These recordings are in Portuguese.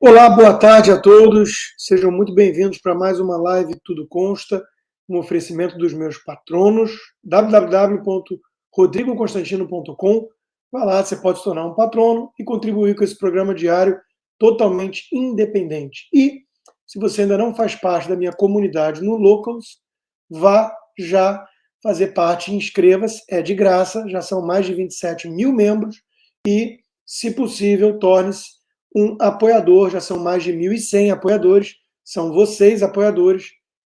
Olá, boa tarde a todos. Sejam muito bem-vindos para mais uma live Tudo Consta, um oferecimento dos meus patronos, www.rodrigoconstantino.com. Vai lá, você pode se tornar um patrono e contribuir com esse programa diário totalmente independente. E, se você ainda não faz parte da minha comunidade no Locals, vá já fazer parte, inscreva-se, é de graça, já são mais de 27 mil membros e, se possível, torne-se um apoiador, já são mais de 1.100 apoiadores, são vocês, apoiadores,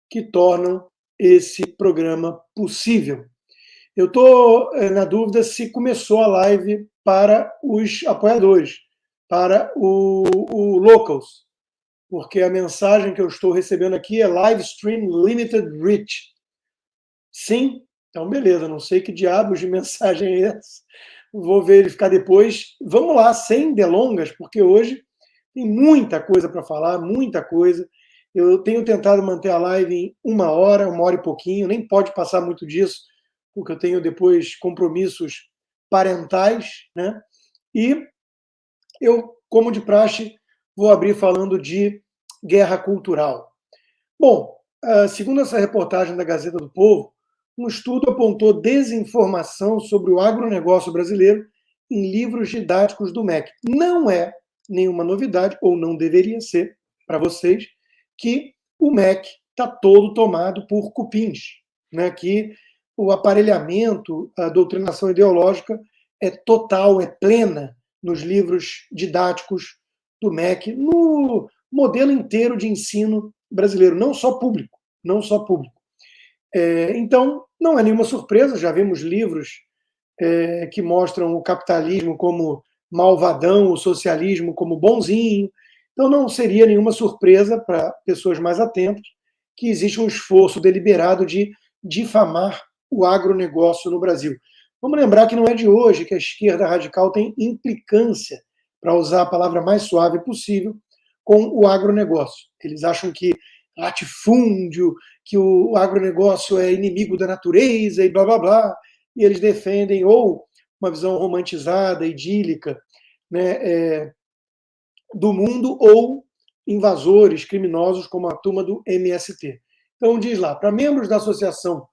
que tornam esse programa possível. Eu estou na dúvida se começou a live para os apoiadores, para o Locals, porque a mensagem que eu estou recebendo aqui é Live Stream Limited Reach. Sim? Então, beleza, não sei que diabos de mensagem é essa. Vou verificar depois. Vamos lá, sem delongas, porque hoje tem muita coisa para falar, muita coisa. Eu tenho tentado manter a live em uma hora e pouquinho, nem pode passar muito disso, porque eu tenho depois compromissos parentais, né? E eu, como de praxe, vou abrir falando de guerra cultural. Bom, segundo essa reportagem da Gazeta do Povo, um estudo apontou desinformação sobre o agronegócio brasileiro em livros didáticos do MEC. Não é nenhuma novidade, ou não deveria ser, para vocês, que o MEC está todo tomado por cupins, né? Que o aparelhamento, a doutrinação ideológica é total, é plena nos livros didáticos do MEC, no modelo inteiro de ensino brasileiro, não só público, não só público. Então, não é nenhuma surpresa, já vimos livros que mostram o capitalismo como malvadão, o socialismo como bonzinho. Então, não seria nenhuma surpresa para pessoas mais atentas que existe um esforço deliberado de difamar o agronegócio no Brasil. Vamos lembrar que não é de hoje que a esquerda radical tem implicância, para usar a palavra mais suave possível, com o agronegócio. Eles acham que latifúndio, que o agronegócio é inimigo da natureza e blá blá blá, e eles defendem ou uma visão romantizada, idílica, né, do mundo, ou invasores, criminosos, como a turma do MST. Então, diz lá, para membros da associação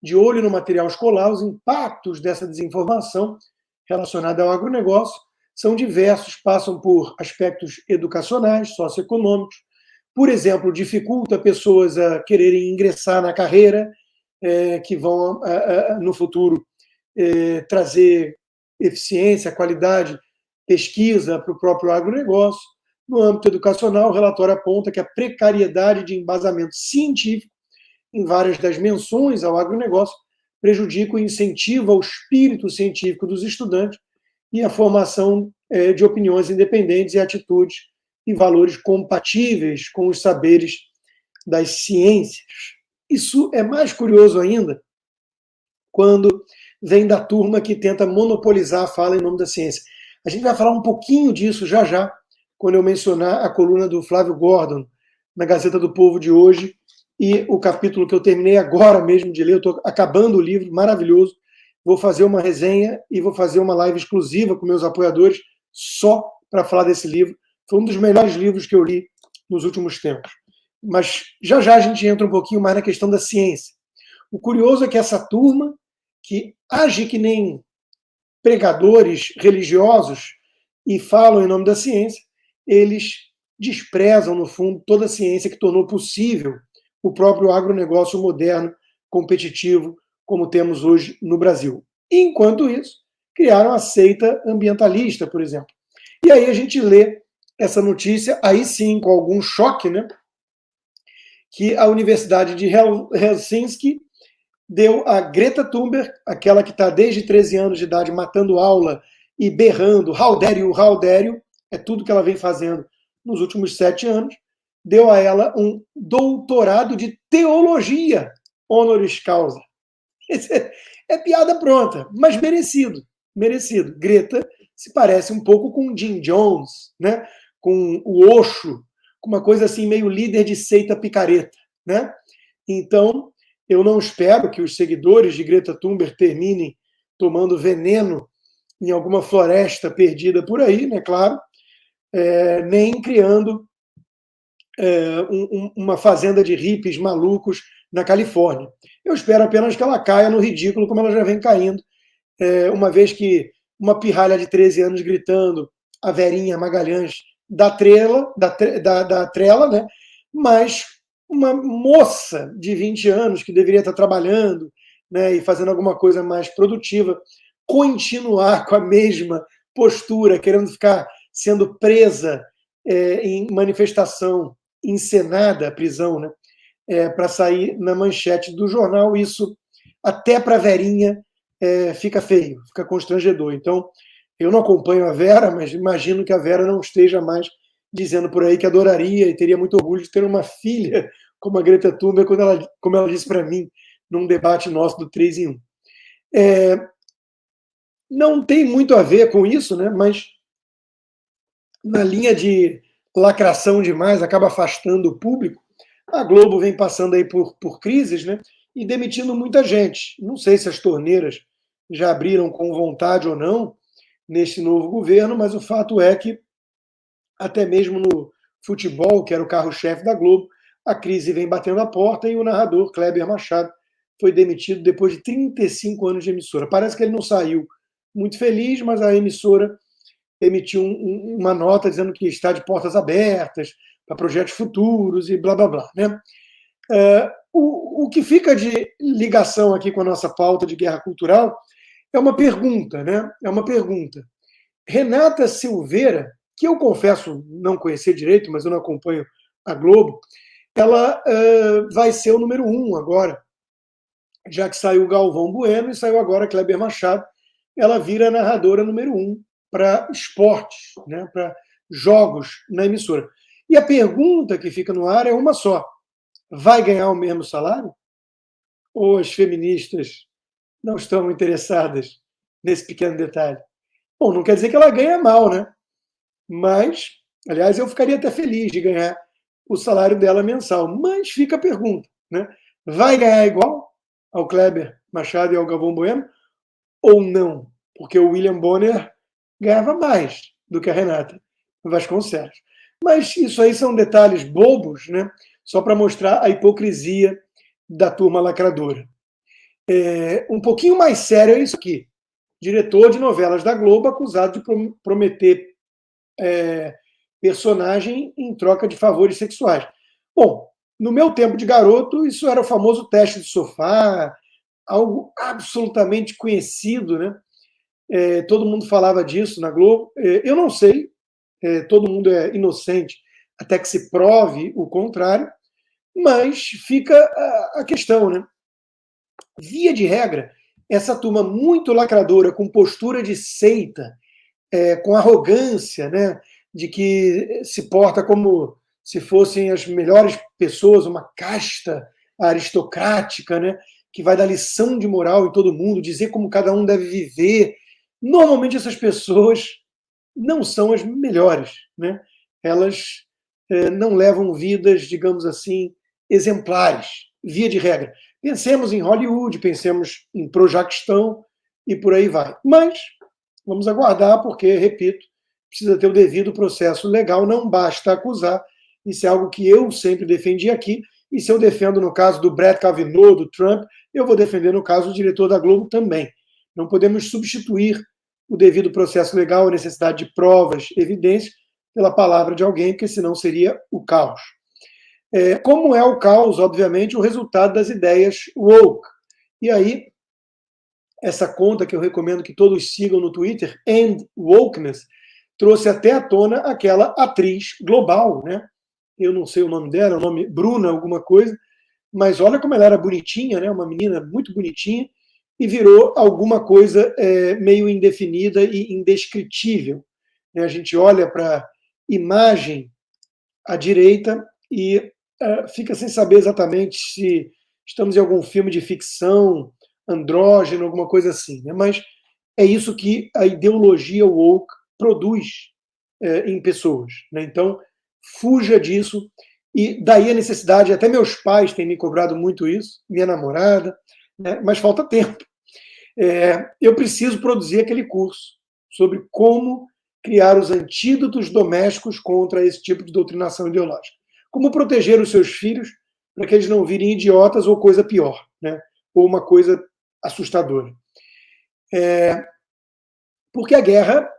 de olho no material escolar, os impactos dessa desinformação relacionada ao agronegócio são diversos, passam por aspectos educacionais, socioeconômicos. Por exemplo, dificulta pessoas a quererem ingressar na carreira, que vão, no futuro, trazer eficiência, qualidade, pesquisa para o próprio agronegócio. No âmbito educacional, o relatório aponta que a precariedade de embasamento científico em várias das menções ao agronegócio prejudica o incentivo ao espírito científico dos estudantes e a formação de opiniões independentes e atitudes e valores compatíveis com os saberes das ciências. Isso é mais curioso ainda quando vem da turma que tenta monopolizar a fala em nome da ciência. A gente vai falar um pouquinho disso já já, quando eu mencionar a coluna do Flávio Gordon na Gazeta do Povo de hoje, e o capítulo que eu terminei agora mesmo de ler, eu estou acabando o livro, maravilhoso. Vou fazer uma resenha e vou fazer uma live exclusiva com meus apoiadores só para falar desse livro. Foi um dos melhores livros que eu li nos últimos tempos. Mas já já a gente entra um pouquinho mais na questão da ciência. O curioso é que essa turma, que age que nem pregadores religiosos e falam em nome da ciência, eles desprezam, no fundo, toda a ciência que tornou possível o próprio agronegócio moderno, competitivo, como temos hoje no Brasil. Enquanto isso, criaram a seita ambientalista, por exemplo. E aí a gente lê essa notícia, aí sim, com algum choque, né? Que a Universidade de Helsinki deu a Greta Thunberg, aquela que está desde 13 anos de idade matando aula e berrando, how dare you, é tudo que ela vem fazendo nos últimos 7 anos, deu a ela um doutorado de teologia honoris causa. É piada pronta, mas merecido, merecido. Greta se parece um pouco com Jim Jones, né? Com o Osho, com uma coisa assim meio líder de seita picareta, né? Então, eu não espero que os seguidores de Greta Thunberg terminem tomando veneno em alguma floresta perdida por aí, né? Claro. nem criando uma fazenda de hippies malucos na Califórnia. Eu espero apenas que ela caia no ridículo, como ela já vem caindo, uma vez que uma pirralha de 13 anos gritando a Verinha Magalhães da trela, né? Mas uma moça de 20 anos que deveria estar trabalhando, né, e fazendo alguma coisa mais produtiva, continuar com a mesma postura, querendo ficar sendo presa em manifestação encenada, a prisão, né, para sair na manchete do jornal, isso até para a Verinha fica feio, fica constrangedor. Então, eu não acompanho a Vera, mas imagino que a Vera não esteja mais dizendo por aí que adoraria e teria muito orgulho de ter uma filha como a Greta Thunberg, como ela disse para mim num debate nosso do 3 em 1. Não tem muito a ver com isso, né? Mas na linha de lacração demais, acaba afastando o público. A Globo vem passando aí por crises, né? E demitindo muita gente. Não sei se as torneiras já abriram com vontade ou não neste novo governo, mas o fato é que até mesmo no futebol, que era o carro-chefe da Globo, a crise vem batendo a porta e o narrador, Kleber Machado, foi demitido depois de 35 anos de emissora. Parece que ele não saiu muito feliz, mas a emissora emitiu uma nota dizendo que está de portas abertas para projetos futuros e blá blá blá. Né? O que fica de ligação aqui com a nossa pauta de guerra cultural é uma pergunta, né? É uma pergunta. Renata Silveira, que eu confesso não conhecer direito, mas eu não acompanho a Globo, ela vai ser o número 1 agora, já que saiu Galvão Bueno e saiu agora Kleber Machado, ela vira narradora número 1 para esportes, né, para jogos na emissora. E a pergunta que fica no ar é uma só: vai ganhar o mesmo salário? Ou as feministas não estão interessadas nesse pequeno detalhe? Bom, não quer dizer que ela ganha mal, né? Mas, aliás, eu ficaria até feliz de ganhar o salário dela mensal. Mas fica a pergunta, né? Vai ganhar igual ao Kleber Machado e ao Galvão Bueno ou não? Porque o William Bonner ganhava mais do que a Renata Vasconcelos. Mas isso aí são detalhes bobos, né? Só para mostrar a hipocrisia da turma lacradora. Um pouquinho mais sério é isso aqui. Diretor de novelas da Globo acusado de prometer personagem em troca de favores sexuais. Bom, no meu tempo de garoto, isso era o famoso teste de sofá, algo absolutamente conhecido, né? Todo mundo falava disso na Globo. Eu não sei, todo mundo é inocente até que se prove o contrário, mas fica a questão, né? Via de regra, essa turma muito lacradora, com postura de seita, com arrogância, né, de que se porta como se fossem as melhores pessoas, uma casta aristocrática, né, que vai dar lição de moral em todo mundo, dizer como cada um deve viver. Normalmente essas pessoas não são as melhores, né? Elas não levam vidas, digamos assim, exemplares, via de regra. Pensemos em Hollywood, pensemos em Projaquistão e por aí vai. Mas vamos aguardar, porque, repito, precisa ter o devido processo legal, não basta acusar. Isso é algo que eu sempre defendi aqui, e se eu defendo no caso do Brett Kavanaugh, do Trump, eu vou defender no caso do diretor da Globo também. Não podemos substituir o devido processo legal, a necessidade de provas, evidências, pela palavra de alguém, porque senão seria o caos. Como é o caos, obviamente, o resultado das ideias woke. E aí, essa conta que eu recomendo que todos sigam no Twitter, End Wokeness, trouxe até à tona aquela atriz global, né? Eu não sei o nome dela, o nome Bruna alguma coisa, mas olha como ela era bonitinha, né? Uma menina muito bonitinha, e virou alguma coisa meio indefinida e indescritível. A gente olha para a imagem à direita e fica sem saber exatamente se estamos em algum filme de ficção, andrógeno, alguma coisa assim. Né? Mas é isso que a ideologia woke produz em pessoas. Né? Então, fuja disso. E daí a necessidade, até meus pais têm me cobrado muito isso, minha namorada, né? Mas falta tempo. Eu preciso produzir aquele curso sobre como criar os antídotos domésticos contra esse tipo de doutrinação ideológica. Como proteger os seus filhos para que eles não virem idiotas ou coisa pior, né? Ou uma coisa assustadora. Porque a guerra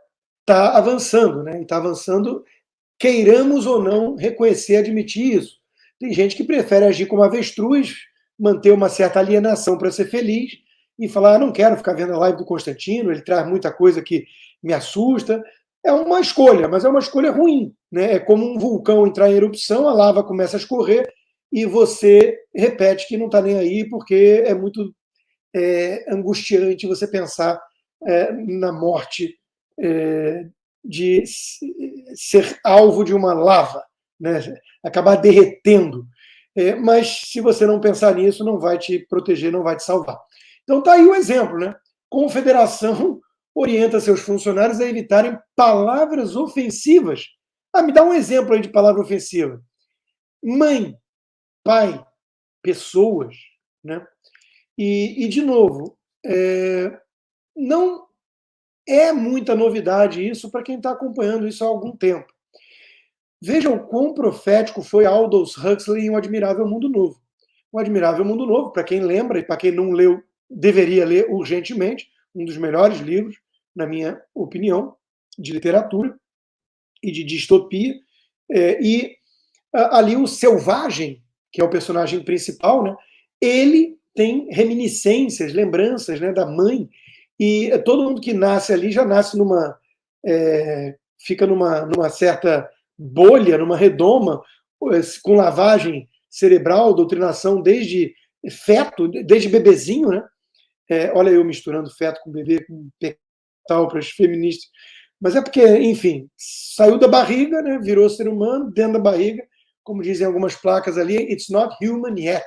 está avançando, né? E está avançando, queiramos ou não reconhecer, admitir isso. Tem gente que prefere agir como avestruz, manter uma certa alienação para ser feliz e falar, não quero ficar vendo a live do Constantino, ele traz muita coisa que me assusta. É uma escolha, mas é uma escolha ruim, né? É como um vulcão entrar em erupção, a lava começa a escorrer e você repete que não está nem aí porque é muito angustiante você pensar na morte de ser alvo de uma lava, né? Acabar derretendo. Mas se você não pensar nisso, não vai te proteger, não vai te salvar. Então está aí o exemplo, né? Confederação orienta seus funcionários a evitarem palavras ofensivas. Me dá um exemplo aí de palavra ofensiva. Mãe, pai, pessoas, né? E de novo, não é muita novidade isso para quem está acompanhando isso há algum tempo. Vejam o quão profético foi Aldous Huxley em O Admirável Mundo Novo. O Admirável Mundo Novo, para quem lembra, e para quem não leu, deveria ler urgentemente, um dos melhores livros, na minha opinião, de literatura e de distopia. E ali o Selvagem, que é o personagem principal, né, ele tem reminiscências, lembranças, né, da mãe, e todo mundo que nasce ali já nasce fica numa certa bolha, numa redoma, com lavagem cerebral, doutrinação desde feto, desde bebezinho, né? Olha eu misturando feto com bebê, com pectal para os feministas. Mas é porque, enfim, saiu da barriga, né? Virou ser humano, dentro da barriga, como dizem algumas placas ali, it's not human yet.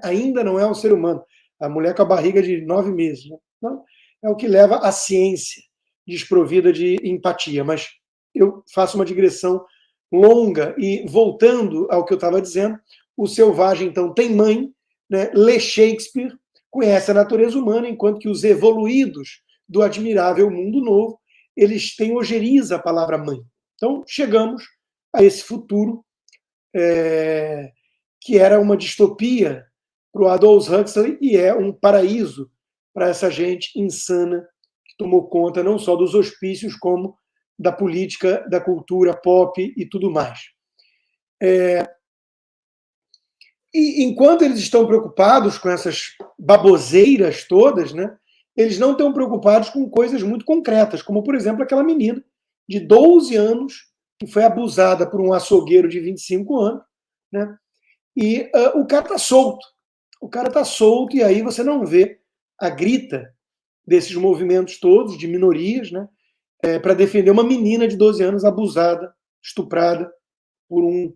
Ainda não é um ser humano. A mulher com a barriga de 9 meses. Né? Então, é o que leva à ciência desprovida de empatia. Mas eu faço uma digressão longa e, voltando ao que eu estava dizendo, o Selvagem, então, tem mãe, né? Lê Shakespeare, conhece a natureza humana, enquanto que os evoluídos do Admirável Mundo Novo, eles têm ojeriza a palavra mãe. Então, chegamos a esse futuro que era uma distopia para o Aldous Huxley e é um paraíso para essa gente insana que tomou conta não só dos hospícios, como da política, da cultura pop e tudo mais. E enquanto eles estão preocupados com essas baboseiras todas, né, eles não estão preocupados com coisas muito concretas, como, por exemplo, aquela menina de 12 anos que foi abusada por um açougueiro de 25 anos, né, e o cara está solto. O cara está solto e aí você não vê a grita desses movimentos todos, de minorias, né, para defender uma menina de 12 anos abusada, estuprada por um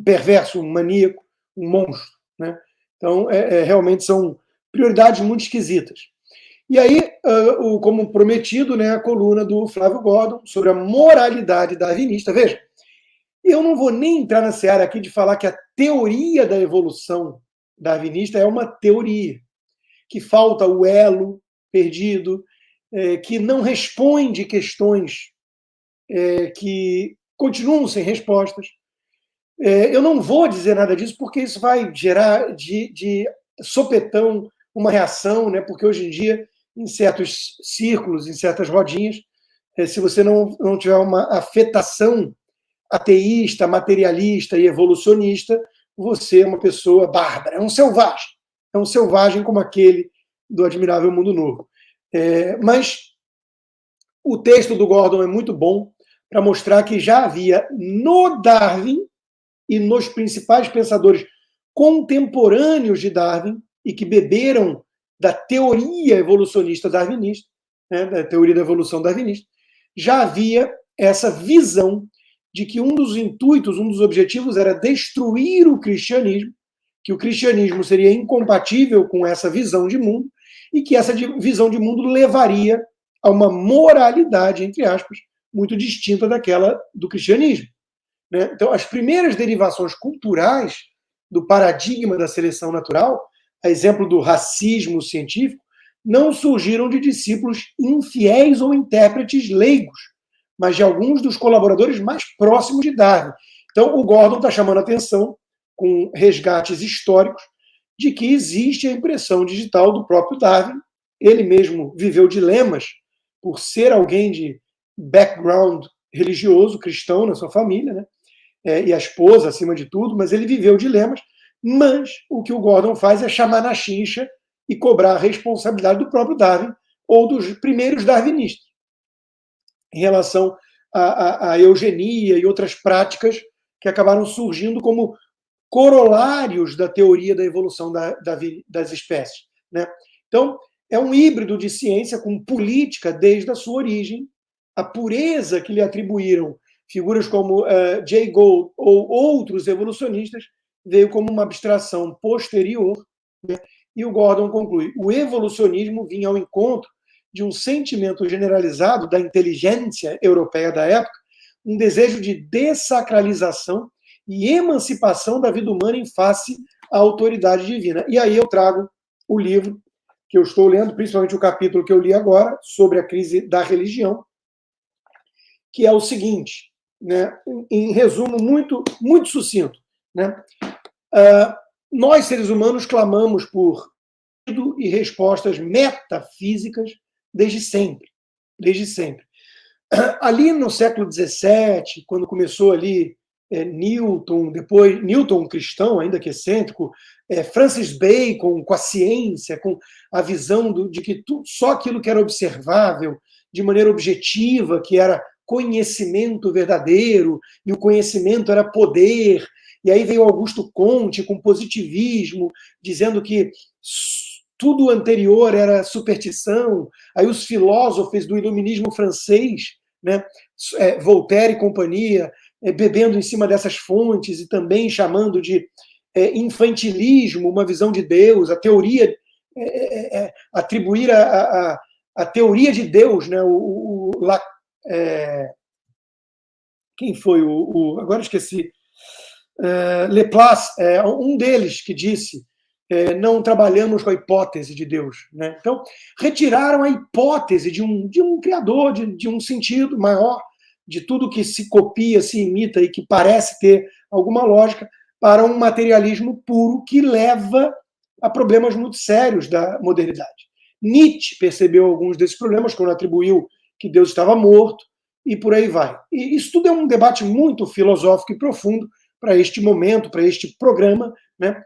perverso, um maníaco, um monstro. Né? Então, realmente são prioridades muito esquisitas. E aí, como prometido, né, a coluna do Flávio Gordon sobre a moralidade darwinista. Veja, eu não vou nem entrar na seara aqui de falar que a teoria da evolução darwinista é uma teoria, que falta o elo perdido, que não responde questões que continuam sem respostas. Eu não vou dizer nada disso porque isso vai gerar de sopetão uma reação, né? Porque hoje em dia, em certos círculos, em certas rodinhas, se você não tiver uma afetação ateísta, materialista e evolucionista, você é uma pessoa bárbara, é um selvagem como aquele do Admirável Mundo Novo. Mas o texto do Gordon é muito bom para mostrar que já havia no Darwin e nos principais pensadores contemporâneos de Darwin e que beberam da teoria evolucionista darwinista, né, da teoria da evolução darwinista, já havia essa visão de que um dos intuitos, um dos objetivos era destruir o cristianismo, que o cristianismo seria incompatível com essa visão de mundo e que essa visão de mundo levaria a uma moralidade, entre aspas, muito distinta daquela do cristianismo. Né? Então, as primeiras derivações culturais do paradigma da seleção natural, a exemplo do racismo científico, não surgiram de discípulos infiéis ou intérpretes leigos, mas de alguns dos colaboradores mais próximos de Darwin. Então, o Gordon está chamando a atenção, com resgates históricos, de que existe a impressão digital do próprio Darwin. Ele mesmo viveu dilemas por ser alguém de background religioso, cristão na sua família, né? E a esposa, acima de tudo, mas ele viveu dilemas. Mas o que o Gordon faz é chamar na chincha e cobrar a responsabilidade do próprio Darwin ou dos primeiros darwinistas em relação à eugenia e outras práticas que acabaram surgindo como corolários da teoria da evolução das espécies, né? Então, é um híbrido de ciência com política desde a sua origem. A pureza que lhe atribuíram figuras como Jay Gould ou outros evolucionistas veio como uma abstração posterior, né? E o Gordon conclui: o evolucionismo vinha ao encontro de um sentimento generalizado da inteligência europeia da época, um desejo de dessacralização e emancipação da vida humana em face à autoridade divina. E aí eu trago o livro que eu estou lendo, principalmente o capítulo que eu li agora, sobre a crise da religião, que é o seguinte, né, em resumo muito, muito sucinto, né? Nós, seres humanos, clamamos por e respostas metafísicas desde sempre. Desde sempre. Ali no século XVII, quando começou ali Newton, depois Newton cristão, ainda que excêntrico, Francis Bacon com a ciência, com a visão de que só aquilo que era observável de maneira objetiva, que era conhecimento verdadeiro, e o conhecimento era poder. E aí veio Augusto Comte com positivismo, dizendo que tudo anterior era superstição. Aí os filósofos do iluminismo francês, né, Voltaire e companhia, bebendo em cima dessas fontes e também chamando de infantilismo uma visão de Deus, a teoria, atribuir a teoria de Deus, né, quem foi agora esqueci, Laplace, um deles que disse não trabalhamos com a hipótese de Deus, né? Então, retiraram a hipótese de um criador, de um sentido maior, de tudo que se copia, se imita e que parece ter alguma lógica, para um materialismo puro que leva a problemas muito sérios da modernidade. Nietzsche percebeu alguns desses problemas quando atribuiu que Deus estava morto, e por aí vai. E isso tudo é um debate muito filosófico e profundo para este momento, para este programa, né?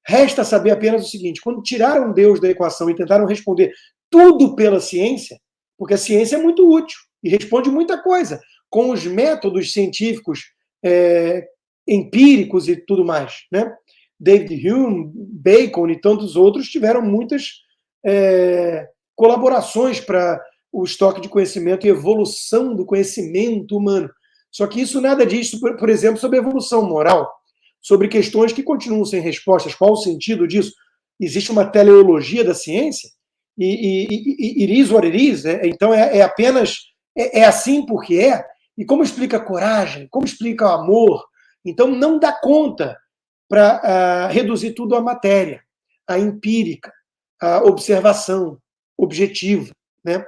Resta saber apenas o seguinte: quando tiraram Deus da equação e tentaram responder tudo pela ciência, porque a ciência é muito útil e responde muita coisa, com os métodos científicos empíricos e tudo mais, né? David Hume, Bacon e tantos outros tiveram muitas colaborações para o estoque de conhecimento e evolução do conhecimento humano. Só que isso nada diz, por exemplo, sobre evolução moral, sobre questões que continuam sem respostas. Qual o sentido disso? Existe uma teleologia da ciência? E it is what it is? Então apenas assim porque é? E como explica a coragem? Como explica o amor? Então não dá conta para reduzir tudo à matéria, à empírica, à observação objetiva, né?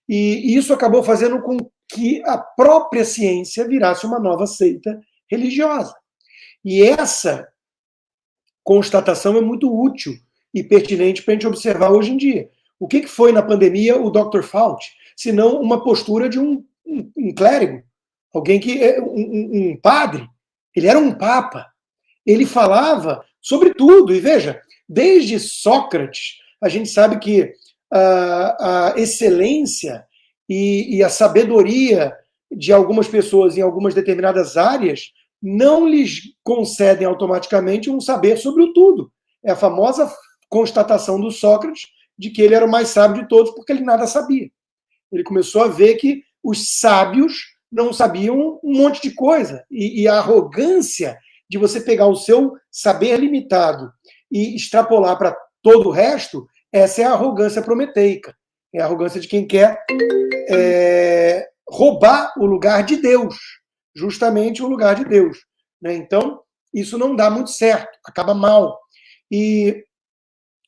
E isso acabou fazendo com que a própria ciência virasse uma nova seita religiosa. E essa constatação é muito útil e pertinente para a gente observar hoje em dia. O que foi na pandemia o Dr. Fauci, senão uma postura de um clérigo, alguém que é um padre. Ele era um papa. Ele falava sobre tudo. E veja, desde Sócrates, a gente sabe que a excelência e a sabedoria de algumas pessoas em algumas determinadas áreas não lhes concedem automaticamente um saber sobre o tudo. É a famosa constatação do Sócrates de que ele era o mais sábio de todos porque ele nada sabia. Ele começou a ver que os sábios não sabiam um monte de coisa. E a arrogância de você pegar o seu saber limitado e extrapolar para todo o resto, essa é a arrogância prometeica. É a arrogância de quem quer roubar o lugar de Deus, justamente o lugar de Deus, né? Então, isso não dá muito certo, acaba mal. E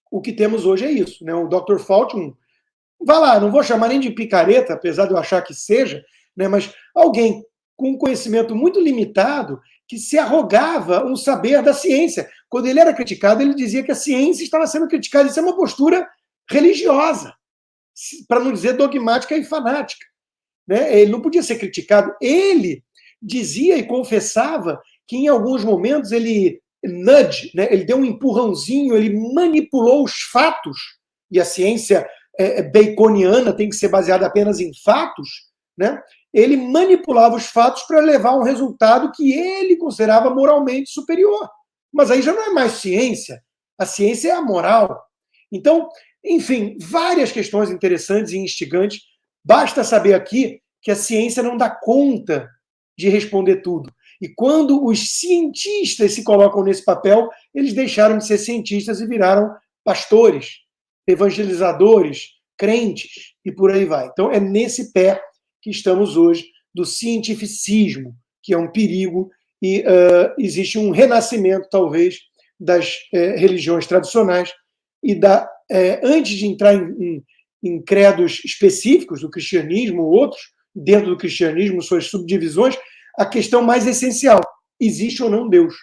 o que temos hoje é isso, né? O Dr. Fauci, vai lá, não vou chamar nem de picareta, apesar de eu achar que seja, né? Mas alguém com um conhecimento muito limitado que se arrogava um saber da ciência. Quando ele era criticado, ele dizia que a ciência estava sendo criticada. Isso é uma postura religiosa, para não dizer dogmática e fanática, né? Ele não podia ser criticado. Ele dizia e confessava que em alguns momentos ele né? Ele deu um empurrãozinho, ele manipulou os fatos, e a ciência baconiana tem que ser baseada apenas em fatos, né? Ele manipulava os fatos para levar a um resultado que ele considerava moralmente superior. Mas aí já não é mais ciência, a ciência é a moral. Então, enfim, várias questões interessantes e instigantes. Basta saber aqui que a ciência não dá conta de responder tudo. E quando os cientistas se colocam nesse papel, eles deixaram de ser cientistas e viraram pastores, evangelizadores, crentes e por aí vai. Então é nesse pé que estamos hoje do cientificismo, que é um perigo, e existe um renascimento, talvez, das religiões tradicionais e antes de entrar em credos específicos do cristianismo ou outros, dentro do cristianismo, suas subdivisões, a questão mais essencial: existe ou não Deus?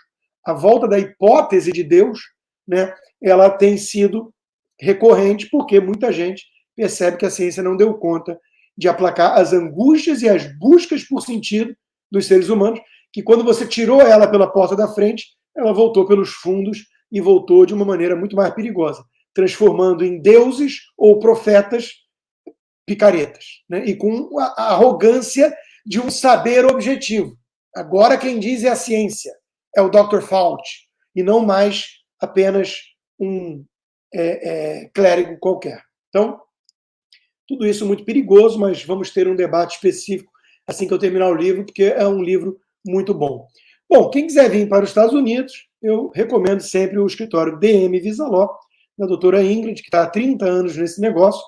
A volta da hipótese de Deus, né, ela tem sido recorrente porque muita gente percebe que a ciência não deu conta de aplacar as angústias e as buscas por sentido dos seres humanos, que quando você tirou ela pela porta da frente, ela voltou pelos fundos e voltou de uma maneira muito mais perigosa, transformando em deuses ou profetas picaretas, né? E com a arrogância de um saber objetivo. Agora quem diz é a ciência, é o Dr. Fauci, e não mais apenas um clérigo qualquer. Então, tudo isso muito perigoso, mas vamos ter um debate específico assim que eu terminar o livro, porque é um livro muito bom. Bom, quem quiser vir para os Estados Unidos, eu recomendo sempre o escritório DM Visaló, da doutora Ingrid, que está há 30 anos nesse negócio,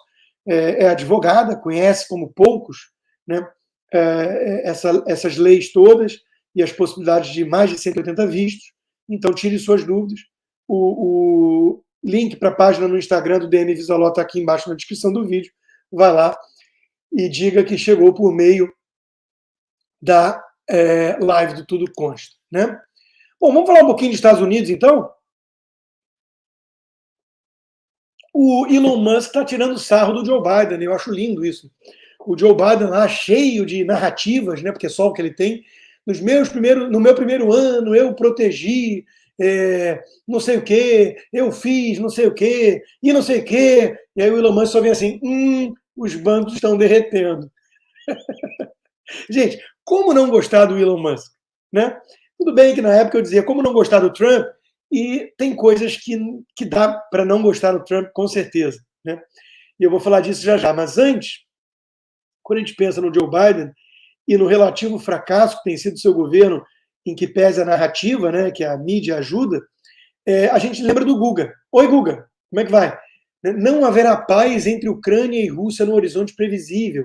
é advogada, conhece como poucos, né, essas leis todas e as possibilidades de mais de 180 vistos. Então, tire suas dúvidas. O link para a página no Instagram do DM Visaló está aqui embaixo na descrição do vídeo. Vai lá e diga que chegou por meio da live do Tudo Consta, né? Bom, vamos falar um pouquinho dos Estados Unidos, então? O Elon Musk está tirando sarro do Joe Biden, eu acho lindo isso. O Joe Biden lá, cheio de narrativas, né, porque é só o que ele tem. No meu primeiro ano, eu protegi não sei o quê, eu fiz não sei o quê, e não sei o quê. E aí o Elon Musk só vem assim, os bancos estão derretendo. Gente, como não gostar do Elon Musk? Né? Tudo bem que na época eu dizia, como não gostar do Trump? E tem coisas que dá para não gostar do Trump, com certeza. Né? E eu vou falar disso já já. Mas antes, quando a gente pensa no Joe Biden e no relativo fracasso que tem sido seu governo, em que pese a narrativa, né, que a mídia ajuda, a gente lembra do Guga. Oi, Guga, como é que vai? Não haverá paz entre Ucrânia e Rússia no horizonte previsível.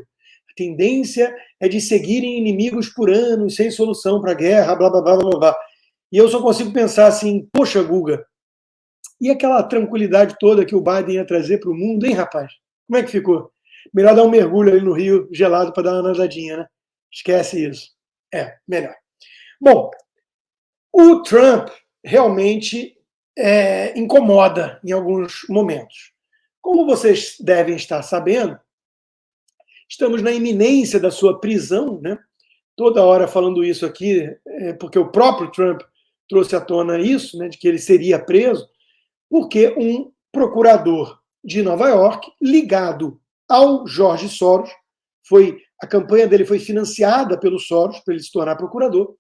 A tendência é de seguirem inimigos por anos, sem solução para a guerra, blá, blá, blá, blá, blá. E eu só consigo pensar assim, poxa, Guga, e aquela tranquilidade toda que o Biden ia trazer para o mundo, hein, rapaz? Como é que ficou? Melhor dar um mergulho ali no rio gelado para dar uma nadadinha, né? Esquece isso. Melhor. Bom, o Trump realmente incomoda em alguns momentos. Como vocês devem estar sabendo, estamos na iminência da sua prisão, né? Toda hora falando isso aqui, porque o próprio Trump trouxe à tona isso, né, de que ele seria preso, porque um procurador de Nova York, ligado ao George Soros, a campanha dele foi financiada pelo Soros, para ele se tornar procurador,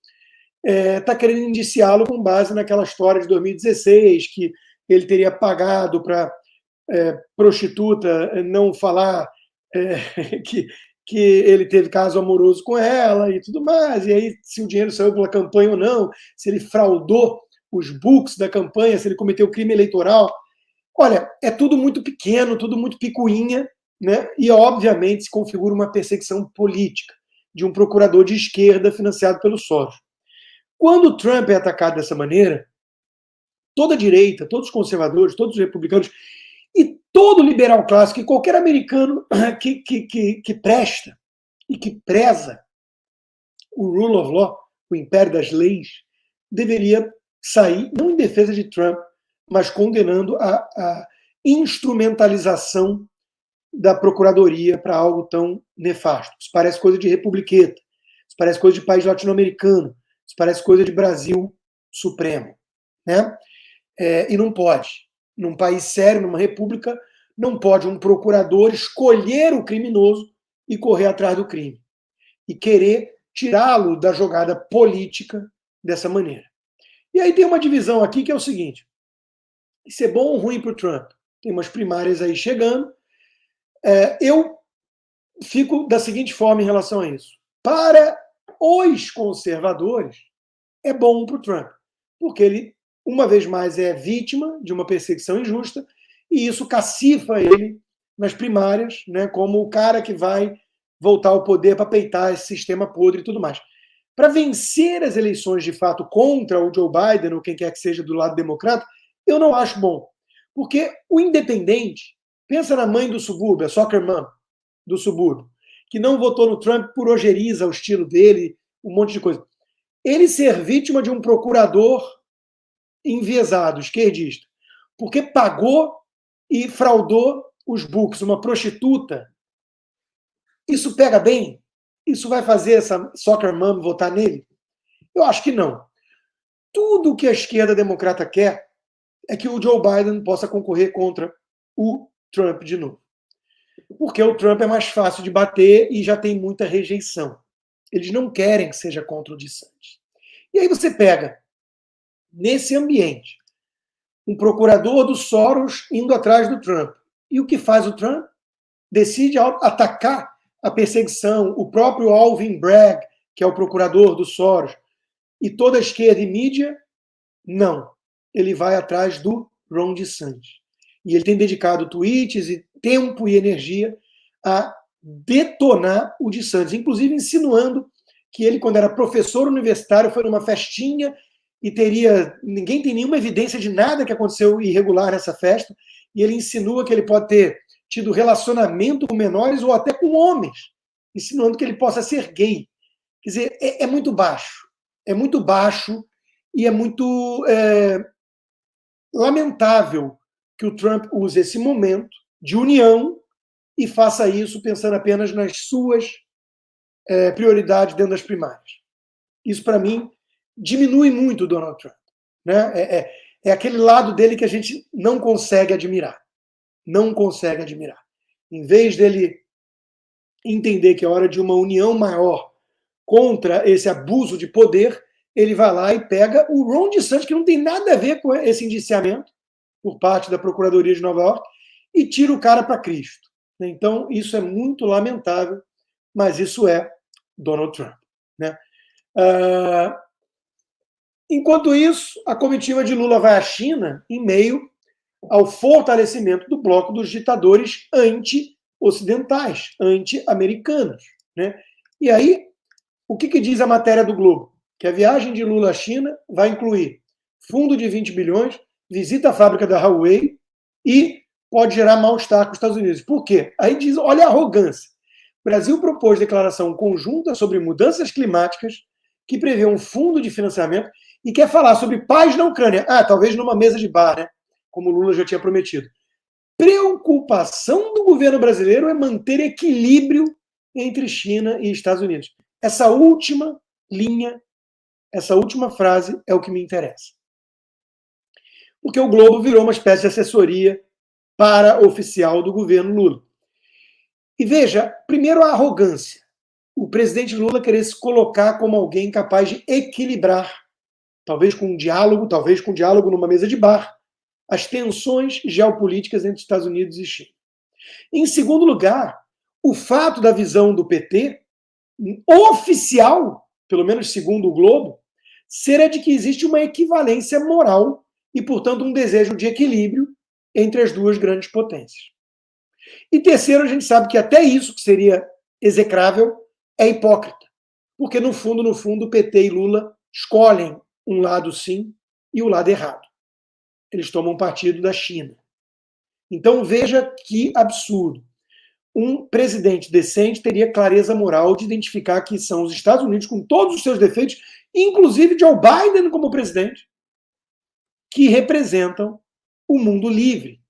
está querendo indiciá-lo com base naquela história de 2016, que ele teria pagado para prostituta não falar que ele teve caso amoroso com ela e tudo mais, e aí se o dinheiro saiu pela campanha ou não, se ele fraudou os books da campanha, se ele cometeu crime eleitoral. Olha, é tudo muito pequeno, tudo muito picuinha, né? E obviamente se configura uma perseguição política de um procurador de esquerda financiado pelo Soros. Quando o Trump é atacado dessa maneira, toda a direita, todos os conservadores, todos os republicanos e todo liberal clássico, e qualquer americano que presta e que preza o rule of law, o império das leis, deveria sair, não em defesa de Trump, mas condenando a instrumentalização da Procuradoria para algo tão nefasto. Isso parece coisa de republiqueta, isso parece coisa de país latino-americano, isso parece coisa de Brasil Supremo. Né? E não pode. Num país sério, numa república, não pode um procurador escolher o criminoso e correr atrás do crime. E querer tirá-lo da jogada política dessa maneira. E aí tem uma divisão aqui que é o seguinte: isso é bom ou ruim para o Trump? Tem umas primárias aí chegando. Eu fico da seguinte forma em relação a isso. Para os conservadores, é bom para o Trump, porque ele, uma vez mais, é vítima de uma perseguição injusta, e isso cacifa ele nas primárias, né, como o cara que vai voltar ao poder para peitar esse sistema podre e tudo mais. Para vencer as eleições, de fato, contra o Joe Biden, ou quem quer que seja do lado democrata, eu não acho bom. Porque o independente, pensa na mãe do subúrbio, a soccer mom do subúrbio, que não votou no Trump por ojeriza, o estilo dele, um monte de coisa. Ele ser vítima de um procurador enviesado, esquerdista, porque pagou e fraudou os books, uma prostituta, isso pega bem? Isso vai fazer essa soccer mom votar nele? Eu acho que não. Tudo que a esquerda democrata quer é que o Joe Biden possa concorrer contra o Trump de novo. Porque o Trump é mais fácil de bater e já tem muita rejeição. Eles não querem que seja contra o DeSantis. E aí você pega, nesse ambiente, um procurador do Soros indo atrás do Trump. E o que faz o Trump? Decide atacar a perseguição, o próprio Alvin Bragg, que é o procurador do Soros, e toda a esquerda e mídia, não. Ele vai atrás do Ron DeSantis. E ele tem dedicado tweets e tempo e energia a detonar o DeSantis, inclusive insinuando que ele, quando era professor universitário, foi numa festinha e ninguém tem nenhuma evidência de nada que aconteceu irregular nessa festa, e ele insinua que ele pode ter tido relacionamento com menores ou até com homens, insinuando que ele possa ser gay. Quer dizer, é muito baixo. É muito baixo e é muito lamentável que o Trump use esse momento de união e faça isso pensando apenas nas suas prioridades dentro das primárias. Isso, para mim, diminui muito o Donald Trump. Né? É aquele lado dele que a gente não consegue admirar. Não consegue admirar. Em vez dele entender que é hora de uma união maior contra esse abuso de poder, ele vai lá e pega o Ron DeSantis, que não tem nada a ver com esse indiciamento por parte da Procuradoria de Nova York, e tira o cara para Cristo. Então, isso é muito lamentável, mas isso é Donald Trump. Né? Enquanto isso, a comitiva de Lula vai à China em meio ao fortalecimento do bloco dos ditadores anti-ocidentais, anti-americanos. Né? E aí, o que diz a matéria do Globo? Que a viagem de Lula à China vai incluir fundo de 20 bilhões, visita à fábrica da Huawei e pode gerar mal-estar com os Estados Unidos. Por quê? Aí diz, olha a arrogância. O Brasil propôs declaração conjunta sobre mudanças climáticas que prevê um fundo de financiamento e quer falar sobre paz na Ucrânia. Talvez numa mesa de bar, né? Como o Lula já tinha prometido. Preocupação do governo brasileiro é manter equilíbrio entre China e Estados Unidos. Essa última linha, essa última frase é o que me interessa. Porque o Globo virou uma espécie de assessoria para-oficial do governo Lula. E veja, primeiro a arrogância. O presidente Lula querer se colocar como alguém capaz de equilibrar, talvez com um diálogo numa mesa de bar, as tensões geopolíticas entre Estados Unidos e China. Em segundo lugar, o fato da visão do PT, oficial, pelo menos segundo o Globo, ser a de que existe uma equivalência moral e, portanto, um desejo de equilíbrio entre as duas grandes potências. E terceiro, a gente sabe que até isso, que seria execrável, é hipócrita. Porque, no fundo, o PT e Lula escolhem um lado sim e o lado errado. Eles tomam partido da China. Então, veja que absurdo. um presidente decente teria clareza moral de identificar que são os Estados Unidos, com todos os seus defeitos, inclusive Joe Biden como presidente, que representam o mundo livre,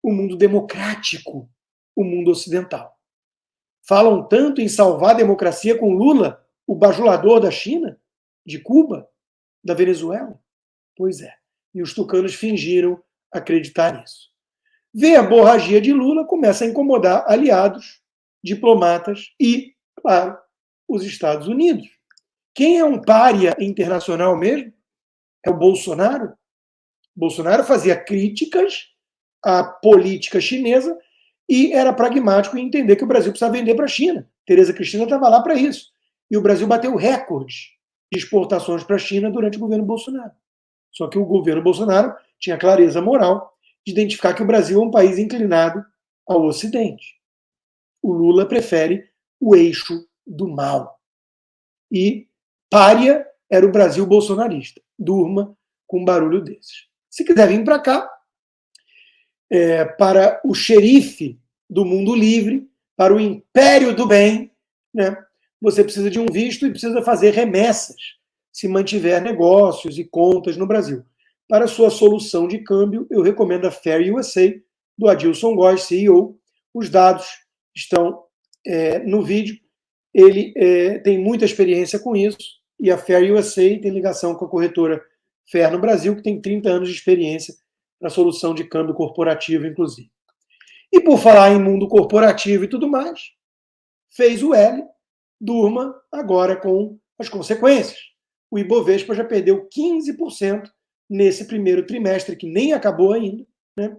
o mundo democrático, o mundo ocidental. Falam tanto em salvar a democracia com Lula, o bajulador da China, de Cuba, da Venezuela. Pois é. E os tucanos fingiram acreditar nisso. Vê a borragia de Lula, começa a incomodar aliados, diplomatas e, claro, os Estados Unidos. Quem é um pária internacional mesmo? É o Bolsonaro. Bolsonaro fazia críticas à política chinesa e era pragmático em entender que o Brasil precisava vender para a China. Tereza Cristina estava lá para isso. E o Brasil bateu recordes de exportações para a China durante o governo Bolsonaro. Só que o governo Bolsonaro tinha clareza moral de identificar que o Brasil é um país inclinado ao Ocidente. O Lula prefere o eixo do mal. E pária era o Brasil bolsonarista. Durma com um barulho desses. Se quiser vir para cá, para o xerife do mundo livre, para o império do bem, né, você precisa de um visto e precisa fazer remessas, se mantiver negócios e contas no Brasil. Para sua solução de câmbio, eu recomendo a Fair USA, do Adilson Góes, CEO. Os dados estão no vídeo. Ele tem muita experiência com isso, e a Fair USA tem ligação com a corretora Fair no Brasil, que tem 30 anos de experiência na solução de câmbio corporativo, inclusive. E por falar em mundo corporativo e tudo mais, fez o L, durma agora com as consequências. O Ibovespa já perdeu 15% nesse primeiro trimestre, que nem acabou ainda, né?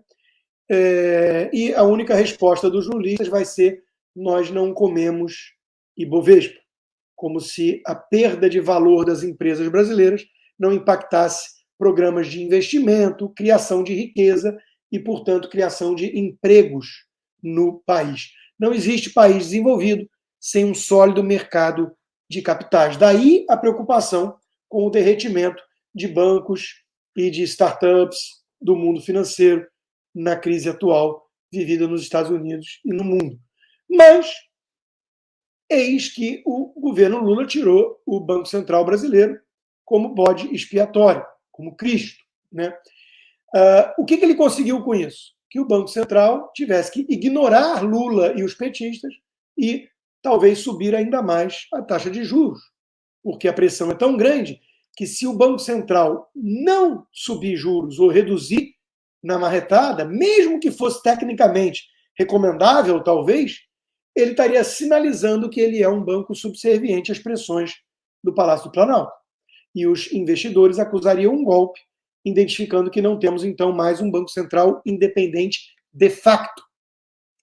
E a única resposta dos juristas vai ser: nós não comemos Ibovespa, como se a perda de valor das empresas brasileiras não impactasse programas de investimento, criação de riqueza e, portanto, criação de empregos no país. Não existe país desenvolvido sem um sólido mercado de capitais. Daí a preocupação com o derretimento de bancos e de startups do mundo financeiro na crise atual vivida nos Estados Unidos e no mundo. Mas eis que o governo Lula tirou o Banco Central brasileiro como bode expiatório, como Cristo, né? O que ele conseguiu com isso? Que o Banco Central tivesse que ignorar Lula e os petistas e talvez subir ainda mais a taxa de juros, porque a pressão é tão grande que, se o Banco Central não subir juros ou reduzir na marretada, mesmo que fosse tecnicamente recomendável, talvez, ele estaria sinalizando que ele é um banco subserviente às pressões do Palácio do Planalto. E os investidores acusariam um golpe, identificando que não temos, então, mais um Banco Central independente de facto,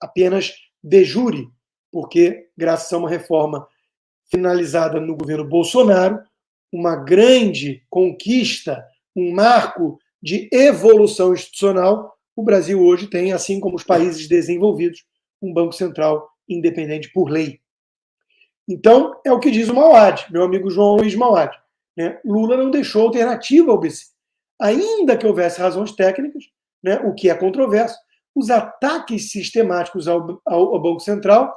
apenas de jure, porque, graças a uma reforma finalizada no governo Bolsonaro, uma grande conquista, um marco de evolução institucional, o Brasil hoje tem, assim como os países desenvolvidos, um Banco Central independente por lei. Então, é o que diz o Mauad, meu amigo João Luiz Mauad, né? Lula não deixou alternativa ao BC. Ainda que houvesse razões técnicas, né, o que é controverso, os ataques sistemáticos ao Banco Central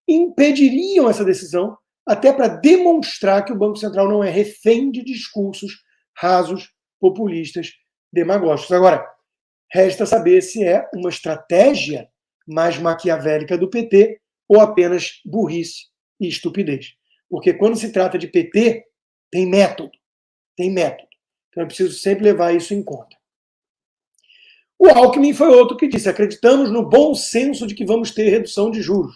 impediriam essa decisão, até para demonstrar que o Banco Central não é refém de discursos rasos, populistas, demagógicos. Agora, resta saber se é uma estratégia mais maquiavélica do PT ou apenas burrice e estupidez. Porque quando se trata de PT, tem método. Tem método. Então é preciso sempre levar isso em conta. O Alckmin foi outro que disse: acreditamos no bom senso de que vamos ter redução de juros.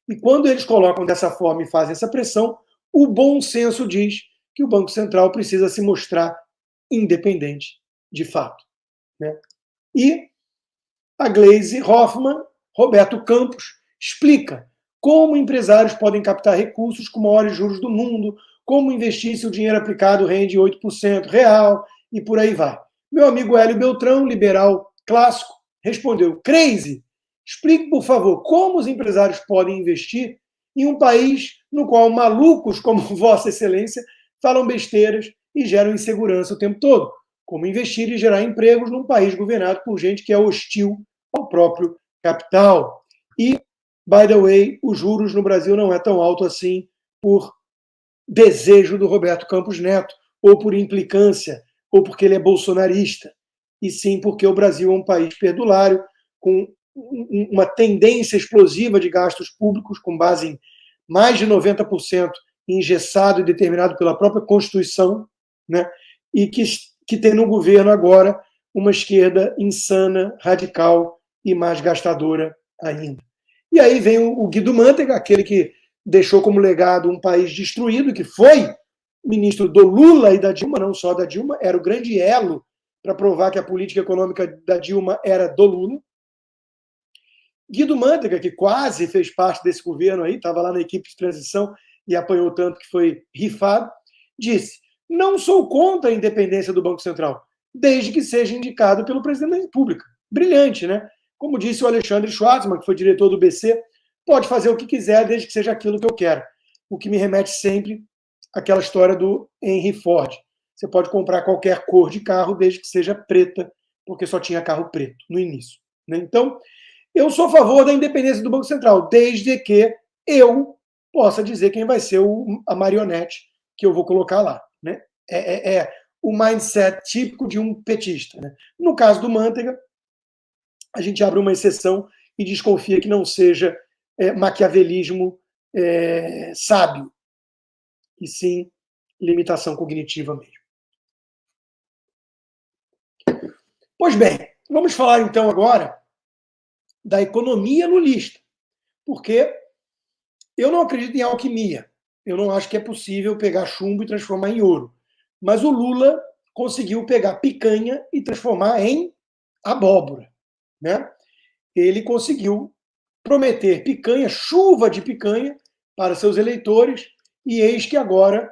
E quando eles colocam dessa forma e fazem essa pressão, o bom senso diz que o Banco Central precisa se mostrar independente de fato, né? E a Gleisi Hoffmann, Roberto Campos, explica como empresários podem captar recursos com maiores juros do mundo, como investir se o dinheiro aplicado rende 8% real, e por aí vai. Meu amigo Hélio Beltrão, liberal clássico, respondeu: crazy, explique, por favor, como os empresários podem investir em um país no qual malucos como Vossa Excelência falam besteiras e geram insegurança o tempo todo. Como investir e gerar empregos num país governado por gente que é hostil ao próprio capital. E By the way, os juros no Brasil não é tão alto assim por desejo do Roberto Campos Neto, ou por implicância, ou porque ele é bolsonarista, e sim porque o Brasil é um país perdulário, com uma tendência explosiva de gastos públicos, com base em mais de 90% engessado e determinado pela própria Constituição, né? E que tem no governo agora uma esquerda insana, radical e mais gastadora ainda. E aí vem o Guido Mantega, aquele que deixou como legado um país destruído, que foi ministro do Lula e da Dilma, não só da Dilma, era o grande elo para provar que a política econômica da Dilma era do Lula. Guido Mantega, que quase fez parte desse governo aí, estava lá na equipe de transição e apanhou tanto que foi rifado, disse: não sou contra a independência do Banco Central, desde que seja indicado pelo presidente da República. Brilhante, né? Como disse o Alexandre Schwartzman, que foi diretor do BC, pode fazer o que quiser, desde que seja aquilo que eu quero. O que me remete sempre àquela história do Henry Ford. Você pode comprar qualquer cor de carro, desde que seja preta, porque só tinha carro preto no início. Né? Então, eu sou a favor da independência do Banco Central, desde que eu possa dizer quem vai ser a marionete que eu vou colocar lá. Né? É o mindset típico de um petista. Né? No caso do Mantega, a gente abre uma exceção e desconfia que não seja maquiavelismo sábio, e sim limitação cognitiva mesmo. Pois bem, vamos falar então agora da economia lulista, porque eu não acredito em alquimia. Eu não acho que é possível pegar chumbo e transformar em ouro. Mas o Lula conseguiu pegar picanha e transformar em abóbora. Né? Ele conseguiu prometer picanha, chuva de picanha, para seus eleitores, e eis que agora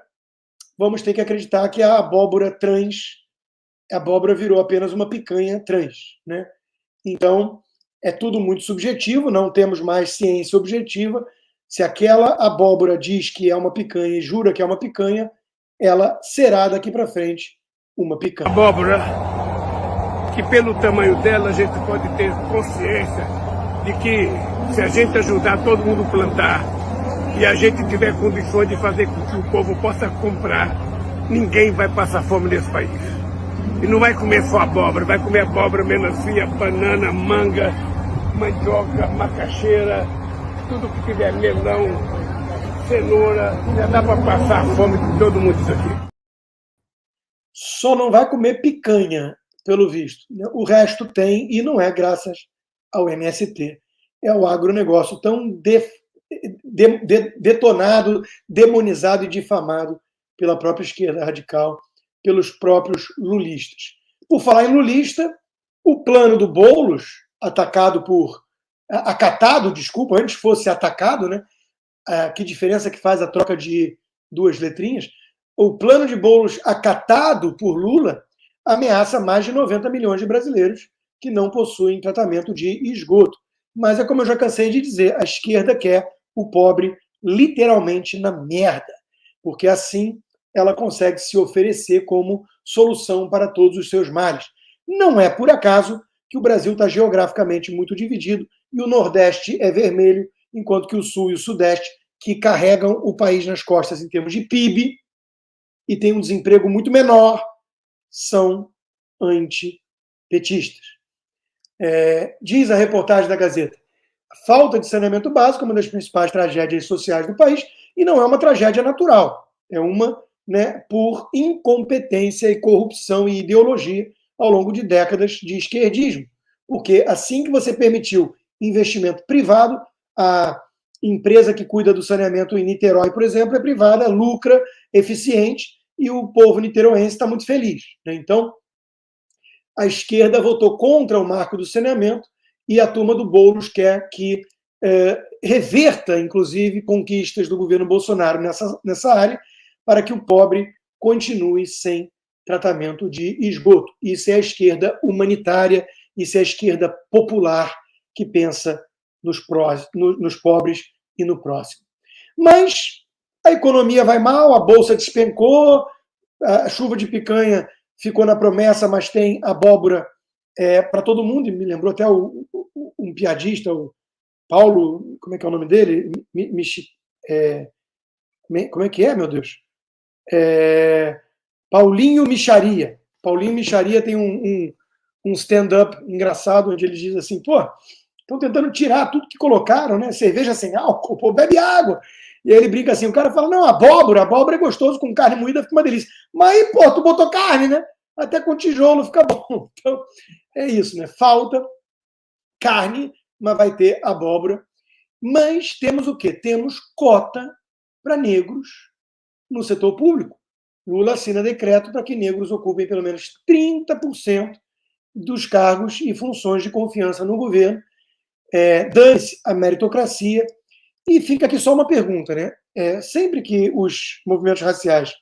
vamos ter que acreditar que a abóbora virou apenas uma picanha trans. Né? Então, é tudo muito subjetivo, não temos mais ciência objetiva. Se aquela abóbora diz que é uma picanha e jura que é uma picanha, ela será daqui para frente uma picanha. Abóbora, que pelo tamanho dela a gente pode ter consciência de que se a gente ajudar todo mundo a plantar e a gente tiver condições de fazer com que o povo possa comprar, ninguém vai passar fome nesse país. E não vai comer só abóbora, vai comer abóbora, melancia, banana, manga, mandioca, macaxeira, tudo que tiver melão, cenoura, já dá para passar a fome de todo mundo isso aqui. Só não vai comer picanha, pelo visto. O resto tem, e não é graças ao MST. É o agronegócio tão detonado, demonizado e difamado pela própria esquerda radical, pelos próprios lulistas. Por falar em lulista, o plano do Boulos, acatado, antes fosse atacado, né? Que diferença que faz a troca de duas letrinhas? O plano de Boulos acatado por Lula ameaça mais de 90 milhões de brasileiros que não possuem tratamento de esgoto. Mas é como eu já cansei de dizer, a esquerda quer o pobre literalmente na merda, porque assim ela consegue se oferecer como solução para todos os seus males. Não é por acaso que o Brasil está geograficamente muito dividido e o Nordeste é vermelho, enquanto que o Sul e o Sudeste, que carregam o país nas costas em termos de PIB e tem um desemprego muito menor, são antipetistas. Diz a reportagem da Gazeta, a falta de saneamento básico é uma das principais tragédias sociais do país e não é uma tragédia natural, é uma por incompetência e corrupção e ideologia ao longo de décadas de esquerdismo. Porque assim que você permitiu investimento privado, a empresa que cuida do saneamento em Niterói, por exemplo, é privada, lucra, eficiente, e o povo niteroense está muito feliz. Então, a esquerda votou contra o marco do saneamento e a turma do Boulos quer que reverta, inclusive, conquistas do governo Bolsonaro nessa área, para que o pobre continue sem tratamento de esgoto. Isso é a esquerda humanitária, isso é a esquerda popular que pensa nos pobres e no próximo. Mas a economia vai mal, a bolsa despencou, a chuva de picanha ficou na promessa, mas tem abóbora para todo mundo, e me lembrou até um piadista, Paulo, como é que é o nome dele? Como é que é, meu Deus? Paulinho Micharia. Paulinho Micharia tem um stand-up engraçado, onde ele diz assim, pô, estão tentando tirar tudo que colocaram, né? Cerveja sem álcool, pô, bebe água. E aí ele brinca assim, o cara fala, não, abóbora é gostoso, com carne moída fica uma delícia. Mas aí, pô, tu botou carne, né? Até com tijolo fica bom. Então, é isso, né? Falta carne, mas vai ter abóbora. Mas temos o quê? Temos cota para negros no setor público. Lula assina decreto para que negros ocupem pelo menos 30% dos cargos e funções de confiança no governo. Dane-se a meritocracia. E fica aqui só uma pergunta, né? Sempre que os movimentos raciais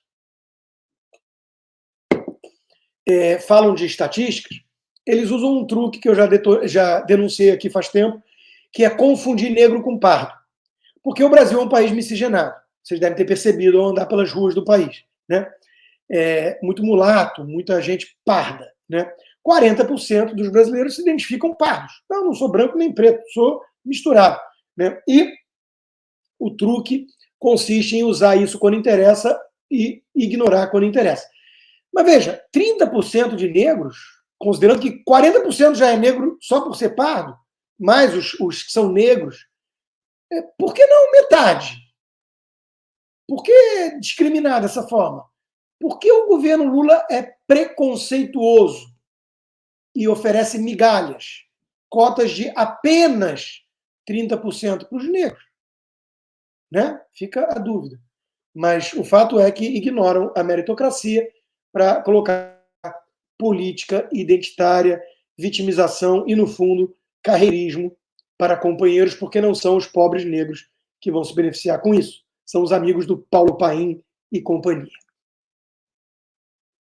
falam de estatísticas, eles usam um truque que eu já denunciei aqui faz tempo, que é confundir negro com pardo. Porque o Brasil é um país miscigenado. Vocês devem ter percebido ao andar pelas ruas do país, né? Muito mulato, muita gente parda, né? 40% dos brasileiros se identificam pardos. Não sou branco nem preto, sou misturado, né? E o truque consiste em usar isso quando interessa e ignorar quando interessa. Mas veja, 30% de negros, considerando que 40% já é negro só por ser pardo, mais os que são negros, por que não metade? Por que discriminar dessa forma? Por que o governo Lula é preconceituoso e oferece migalhas, cotas de apenas 30% para os negros? Né? Fica a dúvida. Mas o fato é que ignoram a meritocracia para colocar política identitária, vitimização e, no fundo, carreirismo para companheiros, porque não são os pobres negros que vão se beneficiar com isso. São os amigos do Paulo Paim e companhia.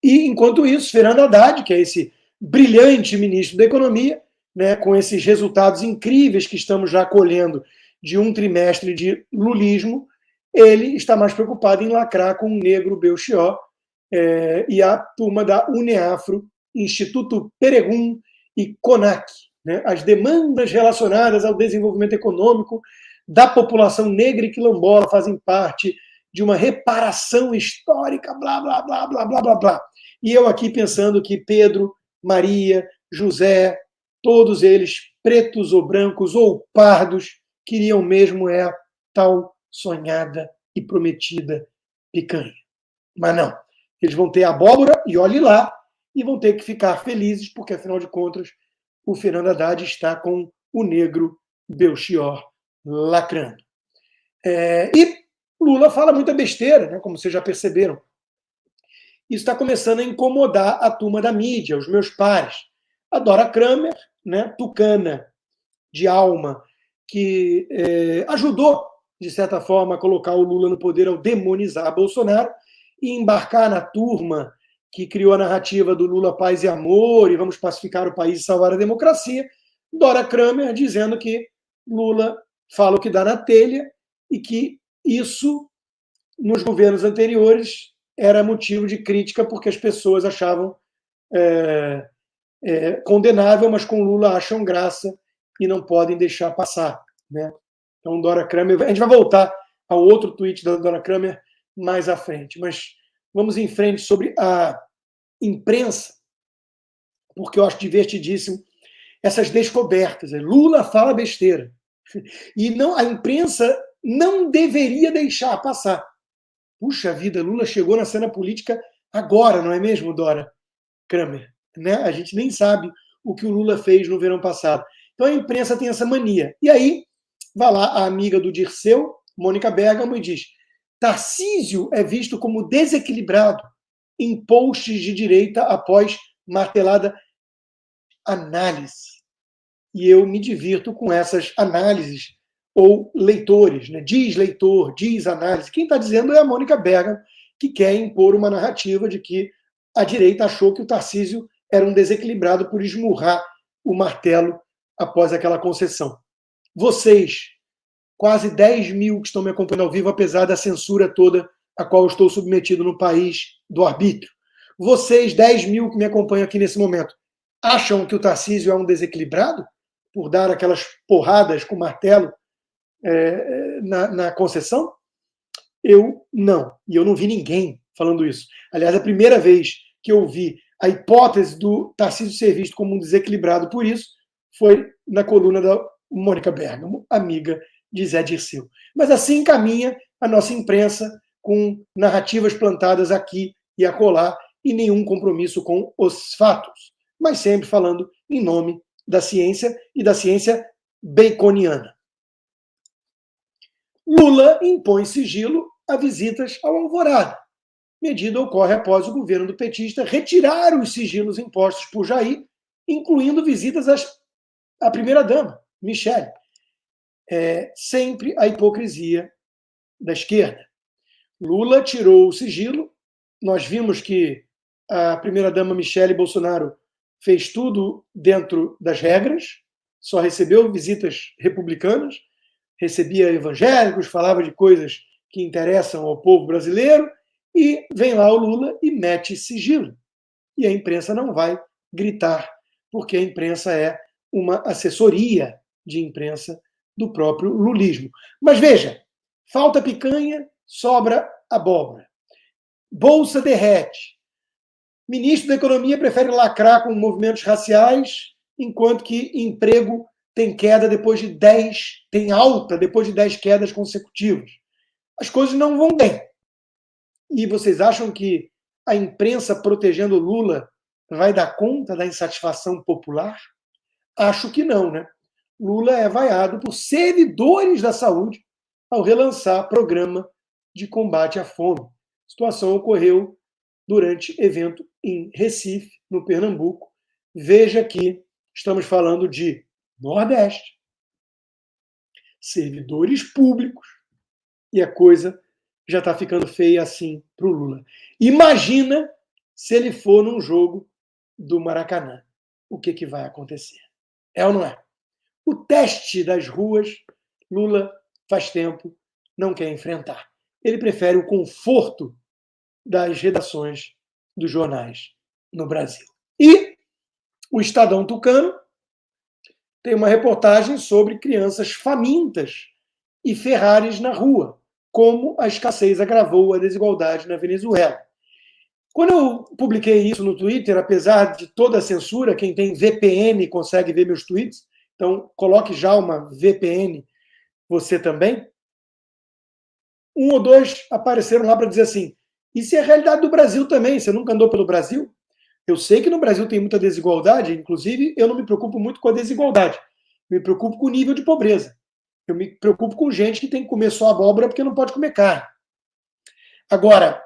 E, enquanto isso, Fernando Haddad, que é esse brilhante ministro da Economia, né, com esses resultados incríveis que estamos já colhendo de um trimestre de lulismo, ele está mais preocupado em lacrar com o negro Belchior e a turma da UNEAFRO, Instituto Peregum e CONAC. Né, as demandas relacionadas ao desenvolvimento econômico da população negra e quilombola fazem parte de uma reparação histórica, blá, blá, blá, blá, blá, blá, blá. E eu aqui pensando que Pedro, Maria, José, todos eles, pretos ou brancos ou pardos, queriam mesmo a tal sonhada e prometida picanha. Mas não, eles vão ter abóbora, e olhe lá, e vão ter que ficar felizes, porque, afinal de contas, o Fernando Haddad está com o negro Belchior lacrando. E Lula fala muita besteira, né, como vocês já perceberam. Isso está começando a incomodar a turma da mídia, os meus pares. A Dora Kramer, né, tucana de alma, que ajudou, de certa forma, a colocar o Lula no poder ao demonizar Bolsonaro e embarcar na turma que criou a narrativa do Lula paz e amor e vamos pacificar o país e salvar a democracia. Dora Kramer dizendo que Lula fala o que dá na telha e que isso, nos governos anteriores, era motivo de crítica porque as pessoas achavam condenável, mas com Lula acham graça e não podem deixar passar. Né? Então, Dora Kramer... A gente vai voltar ao outro tweet da Dora Kramer mais à frente, mas vamos em frente sobre a imprensa, porque eu acho divertidíssimo essas descobertas. Lula fala besteira. E não, a imprensa não deveria deixar passar. Puxa vida, Lula chegou na cena política agora, não é mesmo, Dora Kramer? Né? A gente nem sabe o que o Lula fez no verão passado. Então a imprensa tem essa mania. E aí, vai lá a amiga do Dirceu, Mônica Bergamo, e diz: Tarcísio é visto como desequilibrado em posts de direita após martelada análise. E eu me divirto com essas análises, ou leitores, né? Diz leitor, diz análise. Quem está dizendo é a Mônica Bergamo, que quer impor uma narrativa de que a direita achou que o Tarcísio era um desequilibrado por esmurrar o martelo após aquela concessão. Vocês, quase 10 mil que estão me acompanhando ao vivo, apesar da censura toda a qual eu estou submetido no país do arbítrio. Vocês, 10 mil que me acompanham aqui nesse momento, acham que o Tarcísio é um desequilibrado? por dar aquelas porradas com martelo na concessão? Eu não. E eu não vi ninguém falando isso. Aliás, a primeira vez que eu vi a hipótese do Tarcísio ser visto como um desequilibrado por isso foi na coluna da Mônica Bergamo, amiga de Zé Dirceu. Mas assim caminha a nossa imprensa, com narrativas plantadas aqui e acolá e nenhum compromisso com os fatos, mas sempre falando em nome da ciência e da ciência baconiana. Lula impõe sigilo a visitas ao Alvorada. Medida ocorre após o governo do petista retirar os sigilos impostos por Jair, incluindo visitas à primeira-dama, Michele. Sempre a hipocrisia da esquerda. Lula tirou o sigilo. Nós vimos que a primeira-dama Michele Bolsonaro fez tudo dentro das regras, só recebeu visitas republicanas, recebia evangélicos, falava de coisas que interessam ao povo brasileiro, e vem lá o Lula e mete sigilo. E a imprensa não vai gritar, porque a imprensa é uma assessoria de imprensa do próprio lulismo. Mas veja, falta picanha, sobra abóbora. Bolsa derrete. Ministro da Economia prefere lacrar com movimentos raciais, enquanto que emprego tem queda depois de 10, tem alta depois de 10 quedas consecutivas. As coisas não vão bem. E vocês acham que a imprensa protegendo Lula vai dar conta da insatisfação popular? Acho que não, né? Lula é vaiado por servidores da saúde ao relançar programa de combate à fome. A situação ocorreu durante evento em Recife, no Pernambuco. Veja que estamos falando de Nordeste, servidores públicos, e a coisa já está ficando feia assim para o Lula. Imagina se ele for num jogo do Maracanã. O que vai acontecer? É ou não é? O teste das ruas, Lula faz tempo não quer enfrentar. Ele prefere o conforto das redações dos jornais no Brasil. E o Estadão Tucano tem uma reportagem sobre crianças famintas e Ferraris na rua, como a escassez agravou a desigualdade na Venezuela. Quando eu publiquei isso no Twitter, apesar de toda a censura, quem tem VPN consegue ver meus tweets, então coloque já uma VPN você também. Um ou dois apareceram lá para dizer assim, isso é a realidade do Brasil também, você nunca andou pelo Brasil? Eu sei que no Brasil tem muita desigualdade, inclusive eu não me preocupo muito com a desigualdade, me preocupo com o nível de pobreza. Eu me preocupo com gente que tem que comer só abóbora porque não pode comer carne. Agora,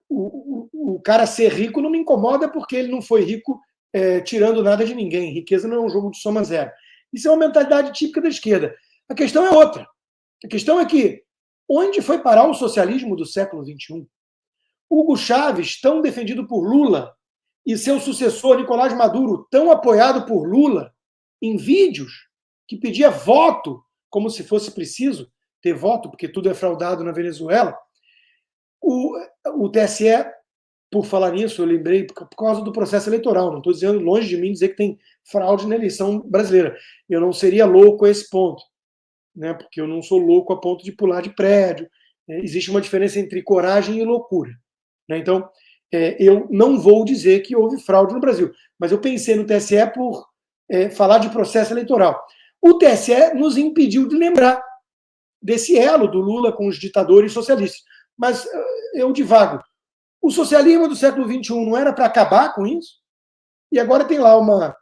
o cara ser rico não me incomoda porque ele não foi rico tirando nada de ninguém. Riqueza não é um jogo de soma zero. Isso é uma mentalidade típica da esquerda. A questão é outra. A questão é que onde foi parar o socialismo do século XXI? Hugo Chávez, tão defendido por Lula, e seu sucessor, Nicolás Maduro, tão apoiado por Lula, em vídeos, que pedia voto, como se fosse preciso ter voto, porque tudo é fraudado na Venezuela. O TSE, por falar nisso, eu lembrei, por causa do processo eleitoral, não estou dizendo, longe de mim, dizer que tem fraude na eleição brasileira. Eu não seria louco a esse ponto, né? Porque eu não sou louco a ponto de pular de prédio. Existe uma diferença entre coragem e loucura, né? Então, eu não vou dizer que houve fraude no Brasil, mas eu pensei no TSE por falar de processo eleitoral. O TSE nos impediu de lembrar desse elo do Lula com os ditadores socialistas. Mas eu divago. O socialismo do século XXI não era para acabar com isso? E agora tem lá uma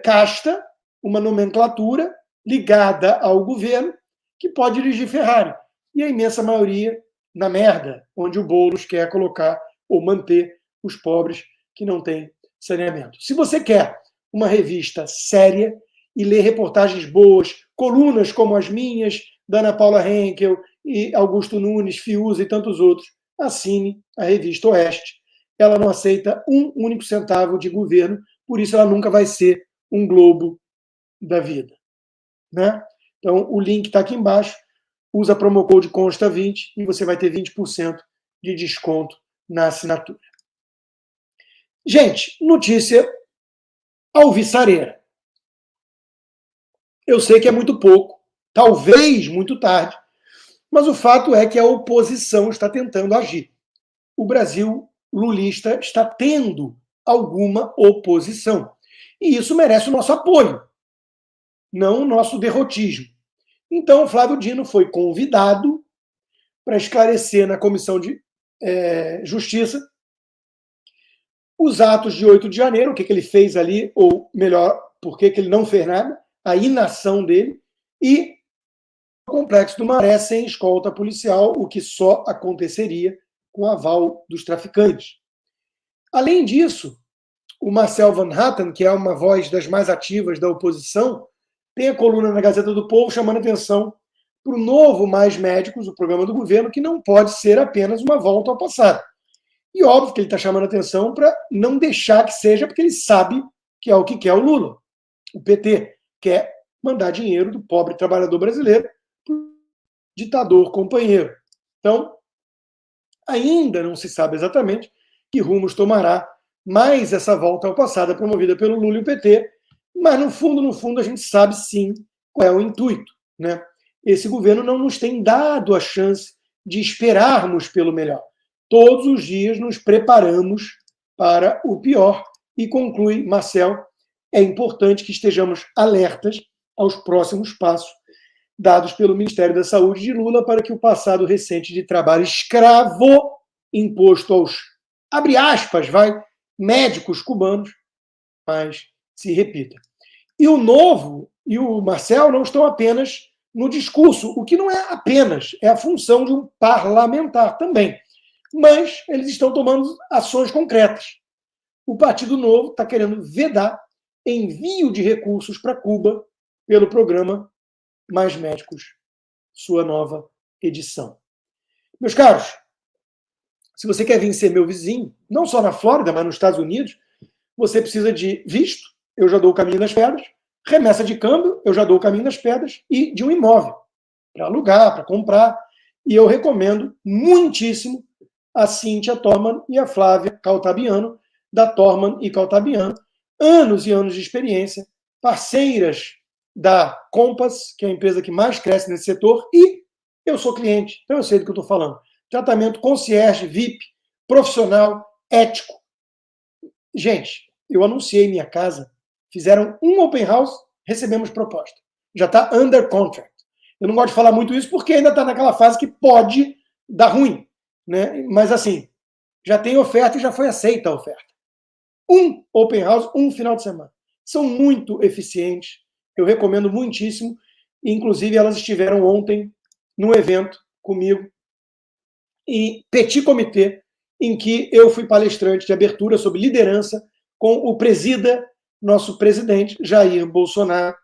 casta, uma nomenclatura ligada ao governo que pode dirigir Ferrari. E a imensa maioria na merda, onde o Boulos quer colocar ou manter os pobres que não têm saneamento. Se você quer uma revista séria e ler reportagens boas, colunas como as minhas, da Ana Paula Henkel e Augusto Nunes, Fiuza e tantos outros, assine a revista Oeste. Ela não aceita um único centavo de governo, por isso ela nunca vai ser um Globo da vida, né? Então, o link está aqui embaixo, usa a promo code CONSTA20 e você vai ter 20% de desconto na assinatura. Gente, notícia alvissareira. Eu sei que é muito pouco, talvez muito tarde, mas o fato é que a oposição está tentando agir. O Brasil lulista está tendo alguma oposição. E isso merece o nosso apoio, não o nosso derrotismo. Então, o Flávio Dino foi convidado para esclarecer na Comissão de Justiça os atos de 8 de janeiro, o que ele fez ali, ou melhor, por que ele não fez nada, a inação dele, e o Complexo do Maré sem escolta policial, o que só aconteceria com aval dos traficantes. Além disso, o Marcel Van Hatten, que é uma voz das mais ativas da oposição, tem a coluna na Gazeta do Povo chamando atenção para o novo Mais Médicos, o programa do governo, que não pode ser apenas uma volta ao passado. E óbvio que ele está chamando atenção para não deixar que seja, porque ele sabe que é o que quer o Lula. O PT quer mandar dinheiro do pobre trabalhador brasileiro para o ditador companheiro. Então, ainda não se sabe exatamente que rumos tomará mais essa volta ao passado promovida pelo Lula e o PT, mas no fundo, a gente sabe sim qual é o intuito, né? Esse governo não nos tem dado a chance de esperarmos pelo melhor. Todos os dias nos preparamos para o pior. E conclui Marcel, é importante que estejamos alertas aos próximos passos dados pelo Ministério da Saúde de Lula para que o passado recente de trabalho escravo imposto aos, abre aspas, médicos cubanos, mas se repita. E o Novo e o Marcel não estão apenas no discurso, o que não é apenas, é a função de um parlamentar também. Mas eles estão tomando ações concretas. O Partido Novo está querendo vedar envio de recursos para Cuba pelo programa Mais Médicos, sua nova edição. Meus caros, se você quer vir ser meu vizinho, não só na Flórida, mas nos Estados Unidos, você precisa de visto, eu já dou o caminho das pedras, remessa de câmbio, eu já dou o caminho das pedras, e de um imóvel, para alugar, para comprar. E eu recomendo muitíssimo a Cíntia Torman e a Flávia Caltabiano, da Torman e Caltabiano, anos e anos de experiência, parceiras da Compass, que é a empresa que mais cresce nesse setor, e eu sou cliente, então eu sei do que eu estou falando. Tratamento concierge, VIP, profissional, ético. Gente, eu anunciei minha casa, fizeram um open house, recebemos proposta. Já está under contract. Eu não gosto de falar muito isso porque ainda está naquela fase que pode dar ruim, né? Mas assim, já tem oferta e já foi aceita a oferta. Um open house, um final de semana. São muito eficientes, eu recomendo muitíssimo. Inclusive, elas estiveram ontem num evento comigo, em petit comité, em que eu fui palestrante de abertura sobre liderança com o presida, nosso presidente, Jair Bolsonaro.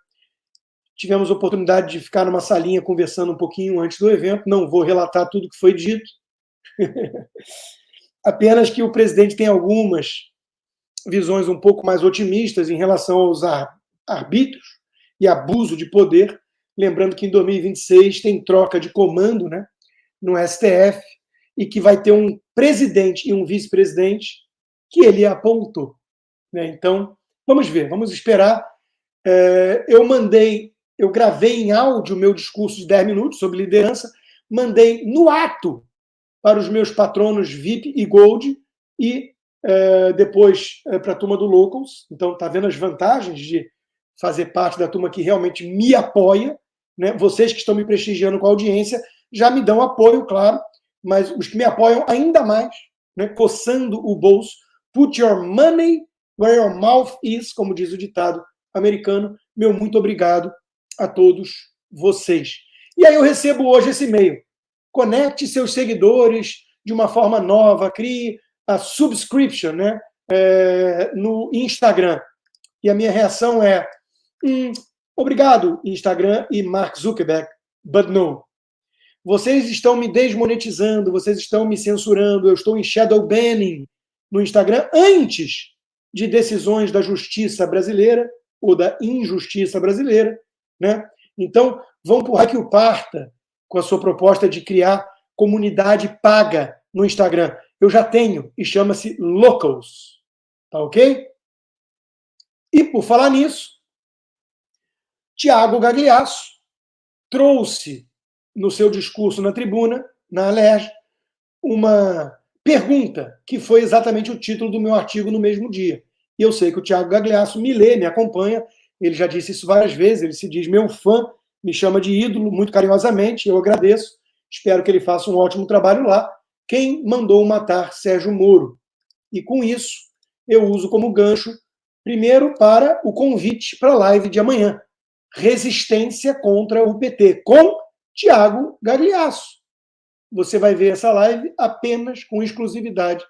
Tivemos a oportunidade de ficar numa salinha conversando um pouquinho antes do evento. Não vou relatar tudo que foi dito. Apenas que o presidente tem algumas visões um pouco mais otimistas em relação aos arbítrios e abuso de poder. Lembrando que em 2026 tem troca de comando, né, no STF, e que vai ter um presidente e um vice-presidente que ele apontou, né? Então, vamos ver, vamos esperar. Eu gravei em áudio o meu discurso de 10 minutos sobre liderança, mandei no ato para os meus patronos VIP e Gold e depois para a turma do Locals. Então, está vendo as vantagens de fazer parte da turma que realmente me apoia, né? Vocês que estão me prestigiando com a audiência já me dão apoio, claro, mas os que me apoiam ainda mais, né, coçando o bolso, put your money where your mouth is, como diz o ditado americano. Meu muito obrigado a todos vocês. E aí eu recebo hoje esse e-mail. Conecte seus seguidores de uma forma nova, crie a subscription, né, no Instagram. E a minha reação é, obrigado, Instagram e Mark Zuckerberg, but no. Vocês estão me desmonetizando, vocês estão me censurando, eu estou em shadow banning no Instagram antes de decisões da justiça brasileira ou da injustiça brasileira, né? Então, vão empurrar que o parta com a sua proposta de criar comunidade paga no Instagram. Eu já tenho, e chama-se Locals. Tá ok? E, por falar nisso, Tiago Gagliasso trouxe no seu discurso na tribuna, na Alerj, uma pergunta, que foi exatamente o título do meu artigo no mesmo dia. E eu sei que o Tiago Gagliasso me lê, me acompanha, ele já disse isso várias vezes, ele se diz meu fã, me chama de ídolo, muito carinhosamente, eu agradeço, espero que ele faça um ótimo trabalho lá. Quem mandou matar Sérgio Moro? E com isso, eu uso como gancho, primeiro, para o convite para a live de amanhã. Resistência contra o PT, com Tiago Gagliasso. Você vai ver essa live apenas com exclusividade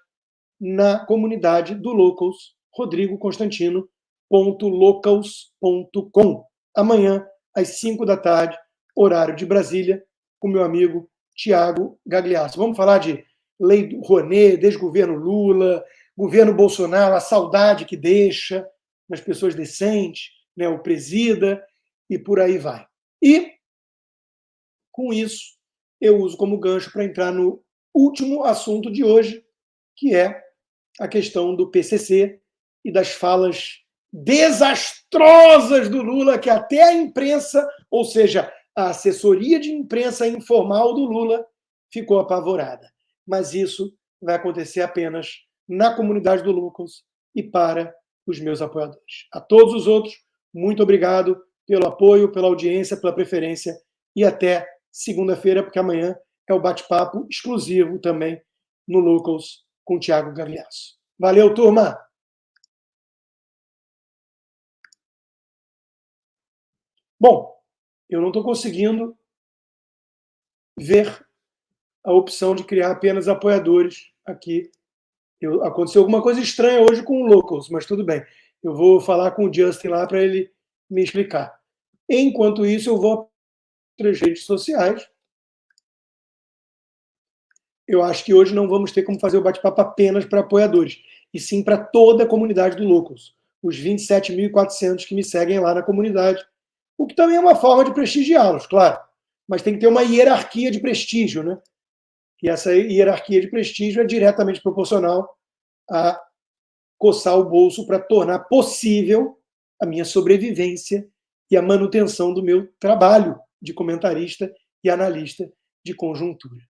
na comunidade do Locals, rodrigoconstantino.locals.com. Amanhã, às 5 da tarde, horário de Brasília, com meu amigo Tiago Gagliasso. Vamos falar de lei do Rouanet, desgoverno Lula, governo Bolsonaro, a saudade que deixa nas pessoas decentes, né, o presida, e por aí vai. E, com isso, eu uso como gancho para entrar no último assunto de hoje, que é a questão do PCC e das falas desastrosas do Lula, que até a imprensa, ou seja, a assessoria de imprensa informal do Lula, ficou apavorada. Mas isso vai acontecer apenas na comunidade do Lucas e para os meus apoiadores. A todos os outros, muito obrigado pelo apoio, pela audiência, pela preferência e até segunda-feira, porque amanhã é o bate-papo exclusivo também no Locals com o Tiago Gagliasso. Valeu, turma! Bom, eu não estou conseguindo ver a opção de criar apenas apoiadores aqui. Aconteceu alguma coisa estranha hoje com o Locals, mas tudo bem. Eu vou falar com o Justin lá para ele me explicar. Enquanto isso, eu vou para as redes sociais. Eu acho que hoje não vamos ter como fazer o bate-papo apenas para apoiadores, e sim para toda a comunidade do Locals, os 27.400 que me seguem lá na comunidade, o que também é uma forma de prestigiá-los, claro, mas tem que ter uma hierarquia de prestígio, né? E essa hierarquia de prestígio é diretamente proporcional a coçar o bolso para tornar possível a minha sobrevivência e a manutenção do meu trabalho de comentarista e analista de conjuntura.